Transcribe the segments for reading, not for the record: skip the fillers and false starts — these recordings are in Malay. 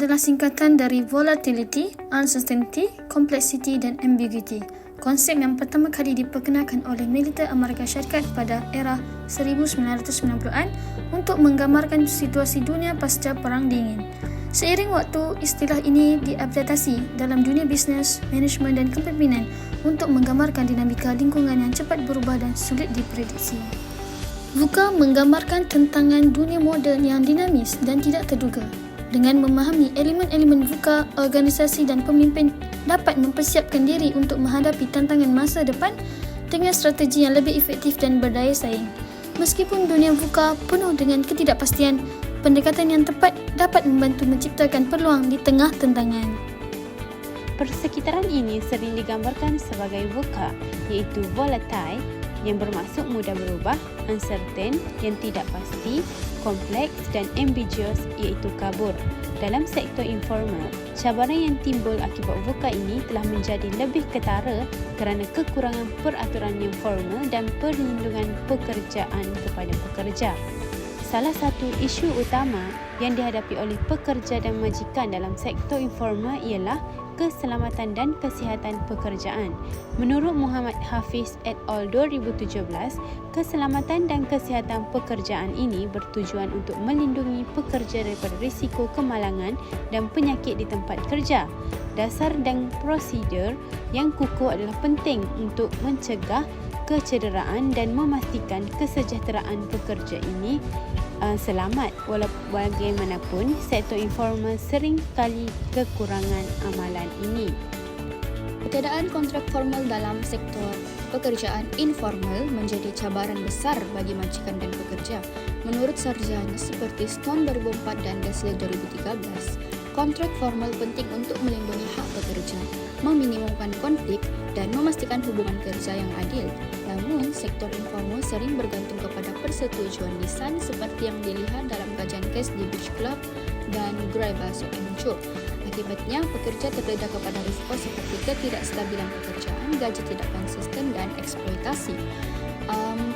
adalah singkatan dari Volatility, Uncertainty, Complexity dan Ambiguity. Konsep yang pertama kali diperkenalkan oleh militer Amerika Syarikat pada era 1990-an untuk menggambarkan situasi dunia pasca Perang Dingin. Seiring waktu, istilah ini diadaptasi dalam dunia bisnes, manajemen dan kepemimpinan untuk menggambarkan dinamika lingkungan yang cepat berubah dan sulit diprediksi. VUCA menggambarkan tantangan dunia moden yang dinamis dan tidak terduga. Dengan memahami elemen-elemen VUCA, organisasi dan pemimpin dapat mempersiapkan diri untuk menghadapi tantangan masa depan dengan strategi yang lebih efektif dan berdaya saing. Meskipun dunia VUCA penuh dengan ketidakpastian, pendekatan yang tepat dapat membantu menciptakan peluang di tengah tantangan. Persekitaran ini sering digambarkan sebagai VUCA, iaitu volatile yang bermaksud mudah berubah, uncertain yang tidak pasti, kompleks dan ambiguous iaitu kabur. Dalam sektor informal, cabaran yang timbul akibat VUCA ini telah menjadi lebih ketara kerana kekurangan peraturan yang formal dan perlindungan pekerjaan kepada pekerja. Salah satu isu utama yang dihadapi oleh pekerja dan majikan dalam sektor informal ialah keselamatan dan kesihatan pekerjaan. Menurut Muhammad Hafiz et al. 2017, keselamatan dan kesihatan pekerjaan ini bertujuan untuk melindungi pekerja daripada risiko kemalangan dan penyakit di tempat kerja. Dasar dan prosedur yang kukuh adalah penting untuk mencegah kecederaan dan memastikan kesejahteraan pekerja ini selamat. Bagaimanapun, sektor informal sering kali kekurangan amalan ini. Ketiadaan kontrak formal dalam sektor pekerjaan informal menjadi cabaran besar bagi majikan dan pekerja. Menurut sarjana seperti Stone 2004 dan Dessler 2013, kontrak formal penting untuk melindungi hak pekerja, meminimumkan konflik, dan memastikan hubungan kerja yang adil. Namun, sektor informal sering bergantung kepada persetujuan lisan seperti yang dilihat dalam kajian kes di Beach Club dan Gerai Bakso Encuk. Akibatnya, pekerja terdedah kepada risiko seperti ketidakstabilan pekerjaan, gaji tidak konsisten, dan eksploitasi.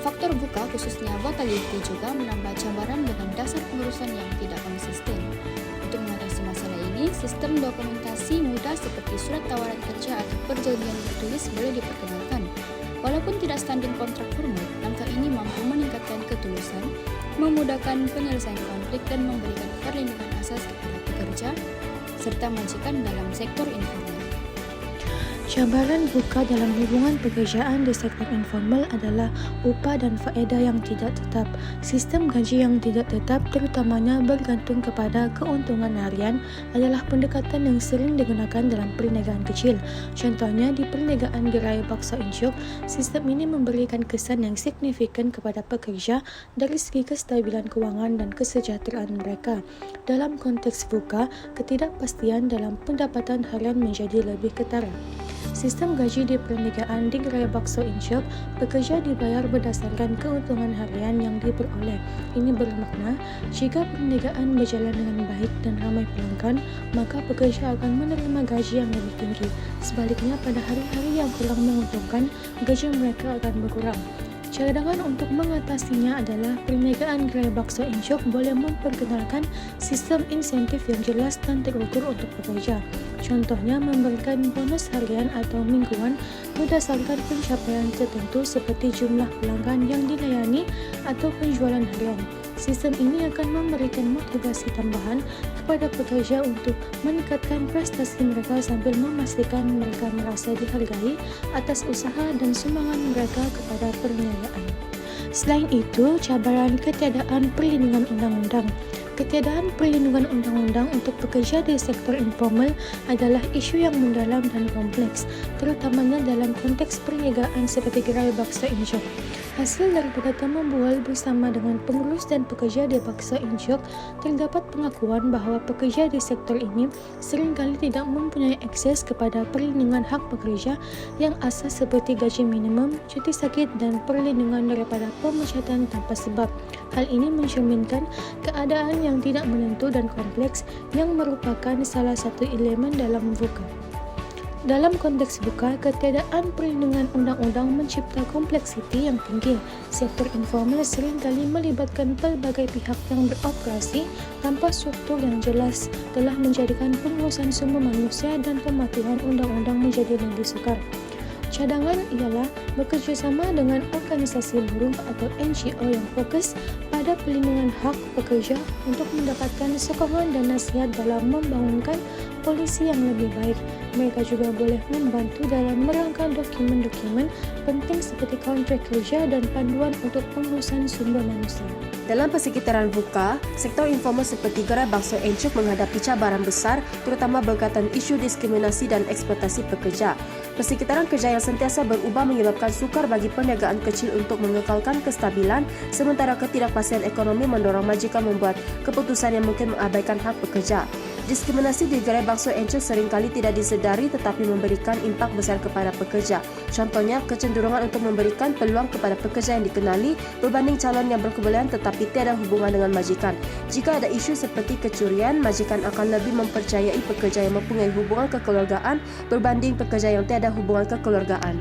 Faktor VUCA khususnya volatility juga menambah cabaran dengan dasar pengurusan yang tidak konsisten. Untuk mengatasi masalah ini, sistem dokumentasi mudah seperti surat tawaran kerja atau perjanjian tertulis boleh diperkenalkan. Walaupun tidak standing kontrak formal, langkah ini mampu meningkatkan ketulusan, memudahkan penyelesaian konflik dan memberikan perlindungan asas kepada pekerja serta majikan dalam sektor informal. Cabaran VUCA dalam hubungan pekerjaan di sektor informal adalah upah dan faedah yang tidak tetap. Sistem gaji yang tidak tetap terutamanya bergantung kepada keuntungan harian adalah pendekatan yang sering digunakan dalam perniagaan kecil. Contohnya di perniagaan Gerai Bakso Encuk, sistem ini memberikan kesan yang signifikan kepada pekerja dari segi kestabilan kewangan dan kesejahteraan mereka. Dalam konteks VUCA, ketidakpastian dalam pendapatan harian menjadi lebih ketara. Sistem gaji di perniagaan di Gerai Bakso Encuk, pekerja dibayar berdasarkan keuntungan harian yang diperoleh. Ini bermakna, jika perniagaan berjalan dengan baik dan ramai pelanggan, maka pekerja akan menerima gaji yang lebih tinggi. Sebaliknya, pada hari-hari yang kurang menguntungkan, gaji mereka akan berkurang. Cadangan untuk mengatasinya adalah perniagaan Gerai Bakso Encuk boleh memperkenalkan sistem insentif yang jelas dan terukur untuk pekerja. Contohnya memberikan bonus harian atau mingguan berdasarkan pencapaian tertentu seperti jumlah pelanggan yang dilayani atau penjualan harian. Sistem ini akan memberikan motivasi tambahan kepada pekerja untuk meningkatkan prestasi mereka sambil memastikan mereka merasa dihargai atas usaha dan sumbangan mereka kepada perniagaan. Selain itu, cabaran ketiadaan perlindungan undang-undang. Ketiadaan perlindungan undang-undang untuk pekerja di sektor informal adalah isu yang mendalam dan kompleks, terutamanya dalam konteks perniagaan seperti Gerai Bakso Encuk. Hasil daripada temu bual bersama dengan pengurus dan pekerja di Bakso Encuk, terdapat pengakuan bahawa pekerja di sektor ini seringkali tidak mempunyai akses kepada perlindungan hak pekerja yang asas seperti gaji minimum, cuti sakit dan perlindungan daripada pemecatan tanpa sebab. Hal ini mencerminkan keadaan yang tidak menentu dan kompleks yang merupakan salah satu elemen dalam VUCA. Dalam konteks VUCA, ketiadaan perlindungan undang-undang mencipta kompleksiti yang tinggi. Sektor informal seringkali melibatkan pelbagai pihak yang beroperasi tanpa struktur yang jelas, telah menjadikan pengurusan sumber manusia dan pematuhan undang-undang menjadi lebih sukar. Cadangan ialah bekerjasama dengan organisasi buruh atau NGO yang fokus pada pelindungan hak pekerja untuk mendapatkan sokongan dan nasihat dalam membangunkan polisi yang lebih baik. Mereka juga boleh membantu dalam merangka dokumen-dokumen penting seperti kontrak kerja dan panduan untuk pengurusan sumber manusia. Dalam persekitaran VUCA, sektor informal seperti gerai bangsa Encik menghadapi cabaran besar terutama berkaitan isu diskriminasi dan eksploitasi pekerja. Persekitaran kerja yang sentiasa berubah menyebabkan sukar bagi perniagaan kecil untuk mengekalkan kestabilan, sementara ketidakpastian ekonomi mendorong majikan membuat keputusan yang mungkin mengabaikan hak pekerja. Diskriminasi di gerai bangsa Encik seringkali tidak disedari tetapi memberikan impak besar kepada pekerja. Contohnya, kecenderungan untuk memberikan peluang kepada pekerja yang dikenali berbanding calon yang berkebolehan tetapi tiada hubungan dengan majikan. Jika ada isu seperti kecurian, majikan akan lebih mempercayai pekerja yang mempunyai hubungan kekeluargaan berbanding pekerja yang tiada hubungan kekeluargaan.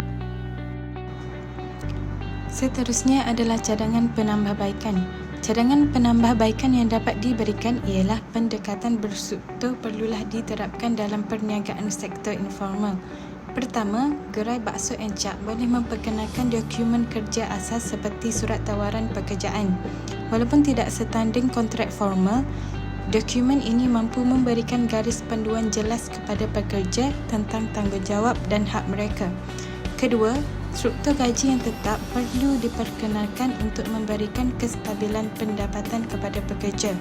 Seterusnya adalah cadangan penambahbaikan. Cadangan penambahbaikan yang dapat diberikan ialah pendekatan berstruktur perlulah diterapkan dalam perniagaan sektor informal. Pertama, gerai bakso Encik boleh memperkenalkan dokumen kerja asas seperti surat tawaran pekerjaan. Walaupun tidak setanding kontrak formal, dokumen ini mampu memberikan garis panduan jelas kepada pekerja tentang tanggungjawab dan hak mereka. Kedua, struktur gaji yang tetap perlu diperkenalkan untuk memberikan kestabilan pendapatan kepada pekerja.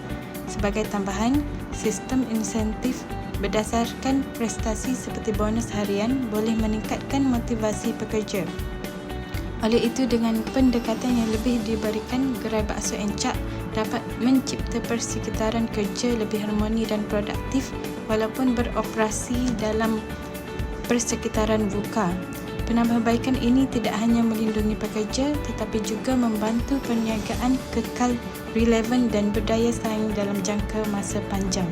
Sebagai tambahan, sistem insentif berdasarkan prestasi seperti bonus harian boleh meningkatkan motivasi pekerja. Oleh itu, dengan pendekatan yang lebih diberikan, gerai bakso Encik dapat mencipta persekitaran kerja lebih harmoni dan produktif walaupun beroperasi dalam persekitaran VUCA. Penambahbaikan ini tidak hanya melindungi pekerja tetapi juga membantu perniagaan kekal relevan dan berdaya saing dalam jangka masa panjang.